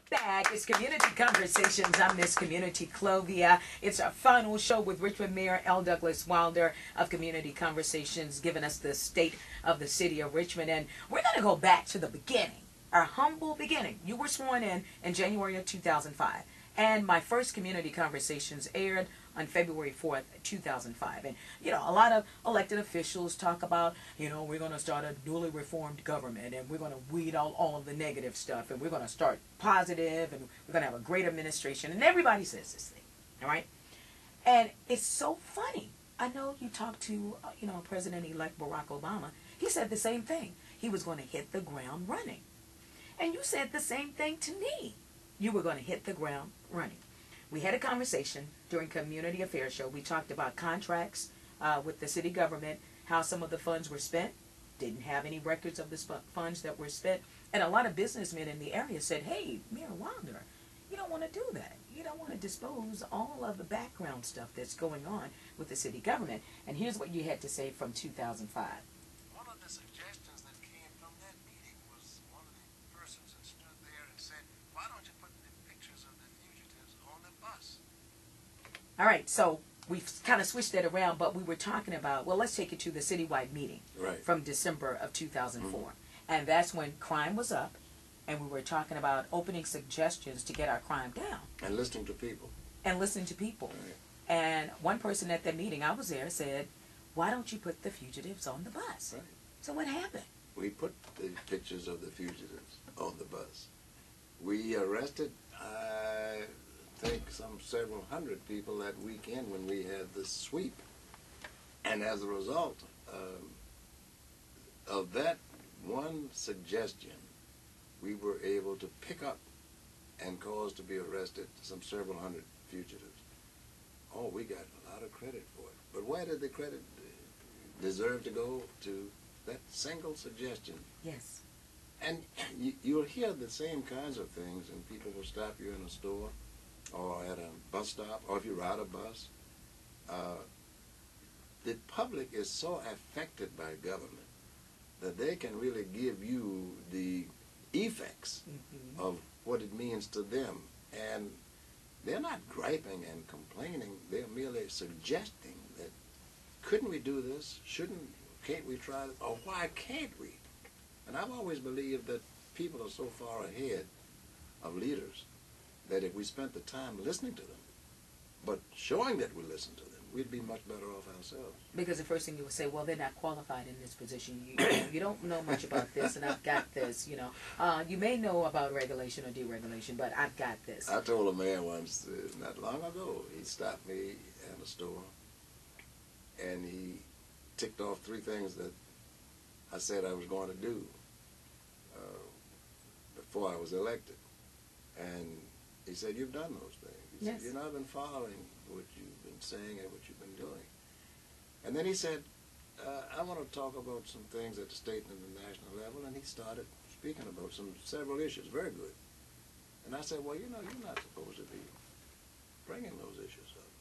back. It's Community Conversations. I'm Miss Community Clovia. It's our final show with Richmond Mayor L. Douglas Wilder of Community Conversations, giving us the state of the city of Richmond. And we're going to go back to the beginning, our humble beginning. You were sworn in January of 2005. And my first Community Conversations aired on February 4th, 2005. And, you know, a lot of elected officials talk about, you know, we're going to start a newly reformed government and we're going to weed out all of the negative stuff and we're going to start positive and we're going to have a great administration. And everybody says this thing, all right? And it's so funny. I know you talked to, President-elect Barack Obama. He said the same thing. He was going to hit the ground running. And you said the same thing to me. You were going to hit the ground running. We had a conversation during Community Affairs Show. We talked about contracts with the city government, how some of the funds were spent, didn't have any records of the funds that were spent. And a lot of businessmen in the area said, hey, Mayor Wilder, you don't want to do that. You don't want to dispose all of the background stuff that's going on with the city government. And here's what you had to say from 2005. One of the suggestions that came from that meeting was one of the persons that stood there and said, why don't you put the pictures of the fugitives on the bus? All right, so we've kind of switched that around, but we were talking about, well, let's take it to the citywide meeting from December of 2004. Mm-hmm. And that's when crime was up, and we were talking about opening suggestions to get our crime down. And listening to people. Right. And one person at that meeting, I was there, said, why don't you put the fugitives on the bus? Right. So what happened? We put the pictures of the fugitives on the bus. We arrested, I think, some several hundred people that weekend when we had the sweep. And as a result of that one suggestion, we were able to pick up and cause to be arrested some several hundred fugitives. Oh, we got a lot of credit for it. But where did the credit deserve to go? To that single suggestion. Yes. And you'll hear the same kinds of things, and people will stop you in a store or at a bus stop, or if you ride a bus. The public is so affected by government that they can really give you the effects of what it means to them. And they're not griping and complaining. They're merely suggesting that, couldn't we do this? Can't we try this? Or why can't we? And I've always believed that people are so far ahead of leaders that if we spent the time listening to them, but showing that we listen to them, we'd be much better off ourselves. Because the first thing you would say, well, they're not qualified in this position. You don't know much about this, and I've got this, You may know about regulation or deregulation, but I've got this. I told a man once, not long ago, he stopped me at a store, and he ticked off 3 things that I said I was going to do before I was elected. And he said, you've done those things. He said, you've not been following what you've been saying and what you've been doing. And then he said, I want to talk about some things at the state and the national level. And he started speaking about several issues, very good. And I said, well, you're not supposed to be bringing those issues up.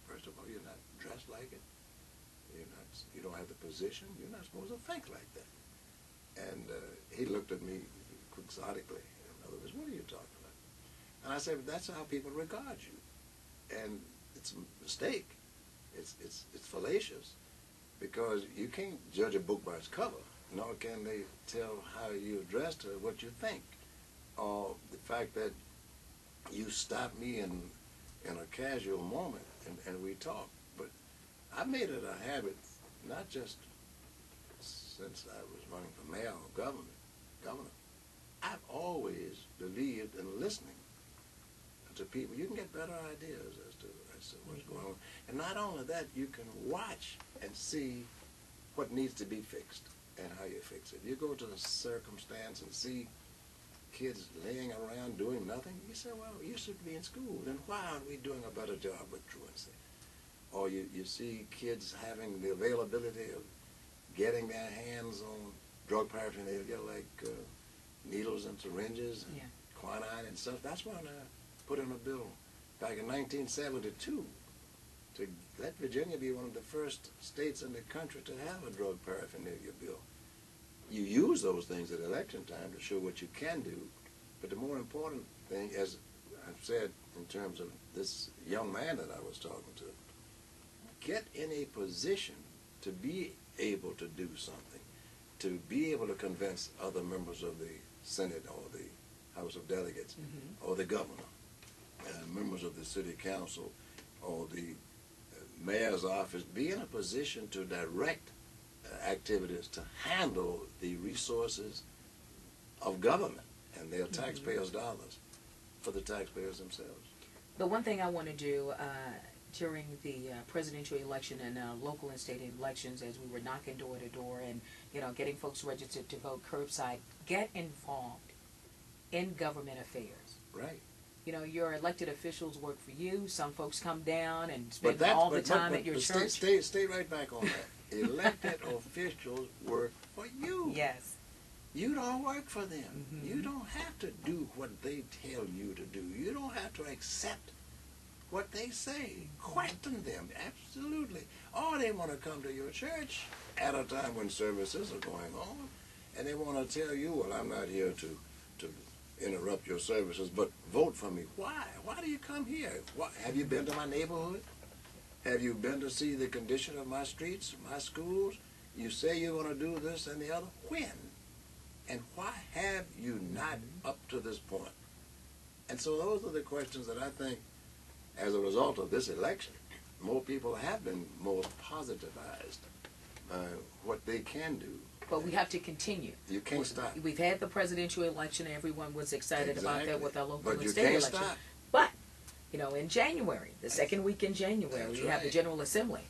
First of all, you're not dressed like it. You don't have the position. You're not supposed to think like that. And he looked at me quixotically. In other words, what are you talking about? And I said, that's how people regard you. And it's a mistake. It's fallacious, because you can't judge a book by its cover, nor can they tell how you addressed her what you think, or the fact that you stopped me in a casual moment and we talked. But I made it a habit, not just since I was running for mayor or governor. I've always believed in listening to people. You can get better ideas as to what's going on. And not only that, you can watch and see what needs to be fixed and how you fix it. You go to a circumstance and see kids laying around doing nothing. You say, well, you should be in school. Then why aren't we doing a better job with truancy? Or you see kids having the availability of getting their hands on drug paraphernalia like needles and syringes and quinine and stuff. That's why I put in a bill back in 1972 to let Virginia be one of the first states in the country to have a drug paraphernalia bill. You use those things at election time to show what you can do, But the more important thing, as I've said in terms of this young man that I was talking to, get in a position to be able to do something, to be able to convince other members of the Senate or the House of Delegates or the governor, members of the city council or the mayor's office, be in a position to direct activities to handle the resources of government and their taxpayers' dollars for the taxpayers themselves. The one thing I want to do during the presidential election and local and state elections, as we were knocking door to door and getting folks registered to vote curbside, get involved in government affairs. Right. Your elected officials work for you. Some folks come down and spend all the time at your church. Stay right back on that. Elected officials work for you. Yes. You don't work for them. You don't have to do what they tell you to do. You don't have to accept what they say. Question them, absolutely. Or they want to come to your church at a time when services are going on, and they want to tell you, well, I'm not here to interrupt your services, but vote for me. Why? Why do you come here? Have you been to my neighborhood? Have you been to see the condition of my streets, my schools? You say you're going to do this and the other. When? And why have you not up to this point? And so those are the questions that I think, as a result of this election, more people have been more positivized by what they can do. But we have to continue. You can't stop. We've had the presidential election. Everyone was excited about that with our local and state can't election. Stop. But, in January, the second week in January, we have the General Assembly.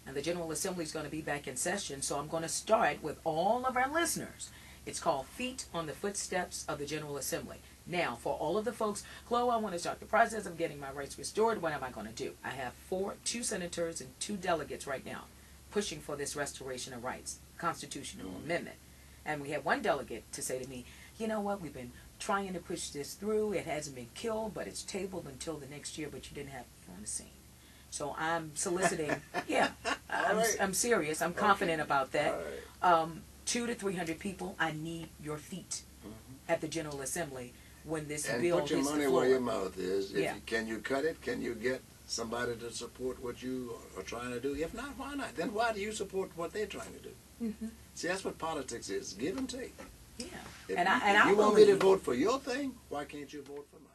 And the General Assembly is going to be back in session. So I'm going to start with all of our listeners. It's called Feet on the Footsteps of the General Assembly. Now, for all of the folks, Chloe, I want to start the process of getting my rights restored. What am I going to do? I have two senators and 2 delegates right now pushing for this restoration of rights, constitutional amendment. And we had one delegate to say to me, you know what, we've been trying to push this through. It hasn't been killed, but it's tabled until the next year, but you didn't have me on the scene. So I'm soliciting, I'm serious. I'm confident about that. 200 to 300 people, I need your feet at the General Assembly when this bill hits the floor. And put your money where your mouth is. Can you cut it? Can you get somebody to support what you are trying to do? If not, why not? Then why do you support what they're trying to do? See, that's what politics is, give and take. Yeah. If you want me to vote for your thing, why can't you vote for mine?